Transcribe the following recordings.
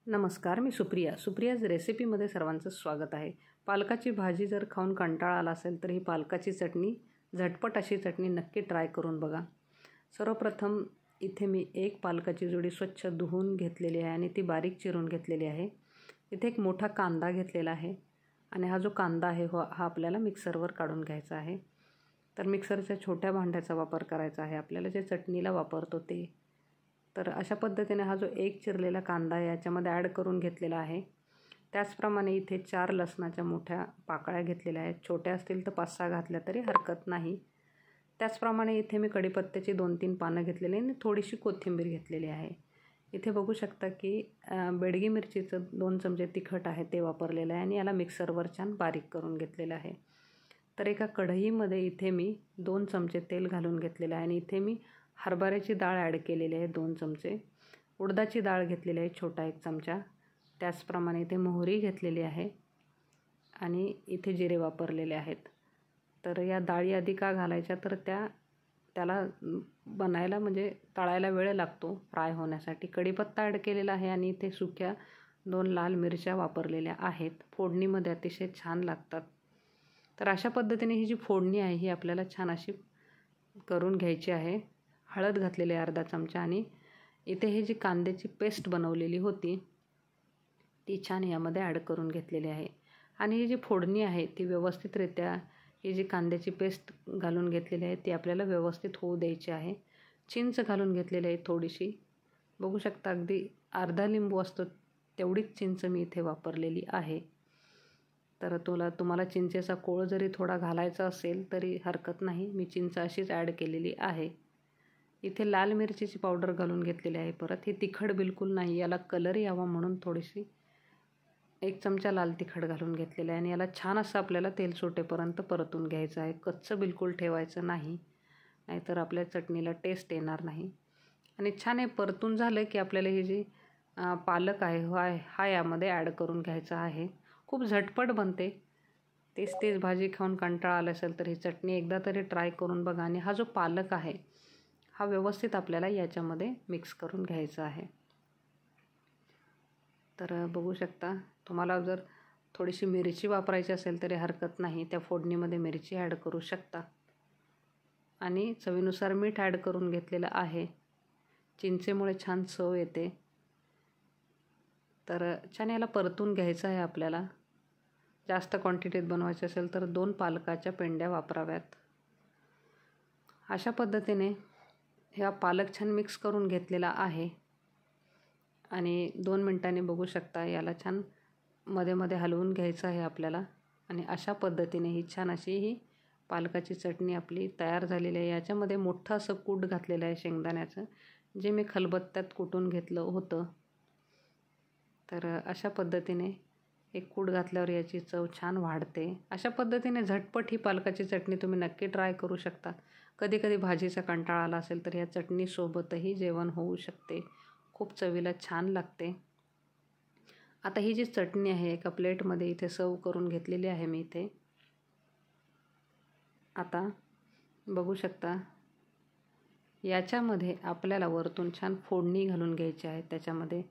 नमस्कार, मी सुप्रियाज रेसिपीमध्ये सर्वांचं स्वागत आहे। पालकाची भाजी जर खाऊन कंटाळा आला असेल तर ही पालकाची चटणी, झटपट अशी चटणी नक्की ट्राय करून बघा। सर्वप्रथम इथे मी एक पालकाची जोडी स्वच्छ धुवून घेतलेली आहे आणि ती बारीक चिरून घेतलेली आहे। इथे एक मोठा कांदा घेतलेला आहे आणि हा जो कांदा आहे हा आपल्याला मिक्सरवर काढून घ्यायचा आहे। तर मिक्सरच्या छोट्या भांड्याचा वापर करायचा आहे आपल्याला, जे चटणीला वापरतो ते। तर अशा पद्धतीने हा जो एक चिरलेला कांदा याच्यामध्ये ॲड करून घेतलेला आहे। त्याचप्रमाणे इथे 4 लसणाच्या मोठ्या पाकळ्या घेतलेल्या आहेत। छोट्या असतील तर 5-6 घातल्या तरी हरकत नाही। त्याचप्रमाणे इथे मी कढीपत्त्याची 2-3 पानं घेतलेली आणि थोडीशी कोथिंबीर घेतलेली आहे। इथे बघू शकता की बेडगी मिरचीचं 2 चमचे तिखट आहे ते वापरलेलं आहे आणि याला मिक्सरवर छान बारीक करून घेतलेलं आहे। तर एका कढईमध्ये इथे मी 2 चमचे तेल घालून घेतलेलं आहे आणि इथे मी हरभऱ्याची डाळ ॲड केलेली आहे 2 चमचे, उडदाची डाळ घेतलेली आहे छोटा 1 चमचा, त्याचप्रमाणे इथे मोहरी घेतलेली आहे आणि इथे जिरे वापरलेले आहेत। तर या डाळी आधी का घालायच्या तर त्याला बनायला म्हणजे तळायला वेळ लागतो फ्राय होण्यासाठी। कढीपत्ता ॲड केलेला आहे आणि इथे सुक्या 2 लाल मिरच्या वापरलेल्या आहेत, फोडणीमध्ये अतिशय छान लागतात। तर अशा पद्धतीने ही जी फोडणी आहे ही आपल्याला छान अशी करून घ्यायची आहे। हळद घातलेली आहे अर्धा चमचा आणि इथे ही जी कांद्याची पेस्ट बनवलेली होती ती छान यामध्ये ॲड करून घेतलेली आहे आणि ही जी फोडणी आहे ती व्यवस्थितरित्या ही जी कांद्याची पेस्ट घालून घेतलेली आहे ती आपल्याला व्यवस्थित होऊ द्यायची आहे। चिंच घालून घेतलेली आहे थोडीशी, बघू शकता अगदी अर्धा लिंबू असतो तेवढीच चिंच मी इथे वापरलेली आहे। तर तुम्हाला चिंचेचा कोळ जरी थोडा घालायचा असेल तरी हरकत नाही, मी चिंच अशीच ॲड केलेली आहे। इथे लाल मिरचीची पावडर घालून घेतलेली आहे परत, ही तिखट बिलकुल नाही, याला कलर यावा म्हणून थोडीशी 1 चमचा लाल तिखट घालून घेतलेलं आहे आणि याला छान असं आपल्याला तेल सुटेपर्यंत परतून घ्यायचं आहे। कच्चं बिलकुल ठेवायचं नाही, नाहीतर आपल्या चटणीला टेस्ट येणार नाही। आणि छान हे परतून झालं की आपल्याला ही जी पालक आहे हा यामध्ये ॲड करून घ्यायचा आहे। खूप झटपट बनते, तेच भाजी खाऊन कंटाळा आला असेल तर ही चटणी एकदा तरी ट्राय करून बघा। आणि हा जो पालक आहे हा व्यवस्थित आपल्याला याच्यामध्ये मिक्स करून घ्यायचा आहे। तर बघू शकता, तुम्हाला जर थोडीशी मिरची वापरायची असेल तरी हरकत नाही, त्या फोडणीमध्ये मिरची ॲड करू शकता। आणि चवीनुसार मीठ ॲड करून घेतलेलं आहे, चिंचेमुळे छान चव येते। तर छान याला परतून घ्यायचं आहे आपल्याला। जास्त क्वांटिटीत बनवायचे असेल तर 2 पालकाच्या पेंड्या वापराव्यात। अशा पद्धतीने हा पालक छान मिक्स करून घेतलेला आहे आणि 2 मिनिटांनी बघू शकता याला छान मध्ये हलवून घ्यायचं आहे आपल्याला। आणि अशा पद्धतीने ही छान अशी ही पालकाची चटणी आपली तयार झालेली आहे। याच्यामध्ये मोठं असं कूट घातलेलं आहे शेंगदाण्याचं, जे मी खलबत्त्यात कुटून घेतलं होतं। तर अशा पद्धतीने एक कूट घातल्यावर याची चव छान वाढते। अशा पद्धतीने झटपट ही पालकाची चटणी तुम्ही नक्की ट्राय करू शकता। कधी भाजीचा कंटाळा आला असेल तर या चटणीसोबतही जेवण होऊ शकते, खूप चवीला छान लागते। आता ही जी चटणी आहे एका प्लेटमध्ये इथे सर्व करून घेतलेली आहे मी इथे। आता बघू शकता याच्यामध्ये आपल्याला वरतून छान फोडणी घालून घ्यायची आहे। त्याच्यामध्ये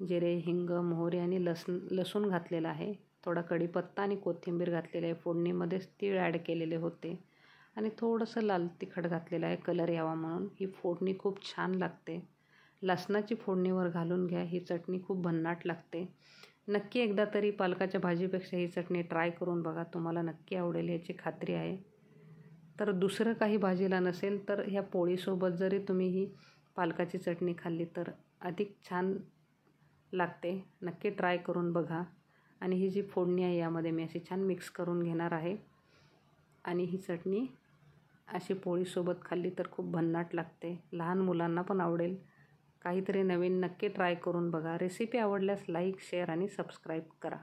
जिरे, हिंग, मोहरी आणि लसूण घातलेला आहे, थोडा कढीपत्ता आणि कोथिंबीर घातलेली आहे। फोडणीमध्येच तीळ ॲड केलेले होते आणि थोडंसं लाल तिखट घातलेलं आहे कलर यावा म्हणून। ही फोडणी खूप छान लागते, लसणाची फोडणीवर घालून घ्या, ही चटणी खूप भन्नाट लागते। नक्की एकदा तरी पालकाच्या भाजीपेक्षा ही चटणी ट्राय करून बघा, तुम्हाला नक्की आवडेल याची खात्री आहे। तर दुसरं काही भाजीला नसेल तर ह्या पोळीसोबत जरी तुम्ही ही पालकाची चटणी खाल्ली तर अधिक छान लागते, नक्की ट्राय करून बघा। आणि ही जी फोडणी आहे यामध्ये मी अशी छान मिक्स करून घेणार आहे आणि ही चटणी अशी पोळीसोबत खाल्ली तर खूप भन्नाट लागते, लहान मुलांना पण आवडेल। काहीतरी नवीन नक्की ट्राय करून बघा। रेसिपी आवडल्यास लाईक, शेअर आणि सबस्क्राईब करा।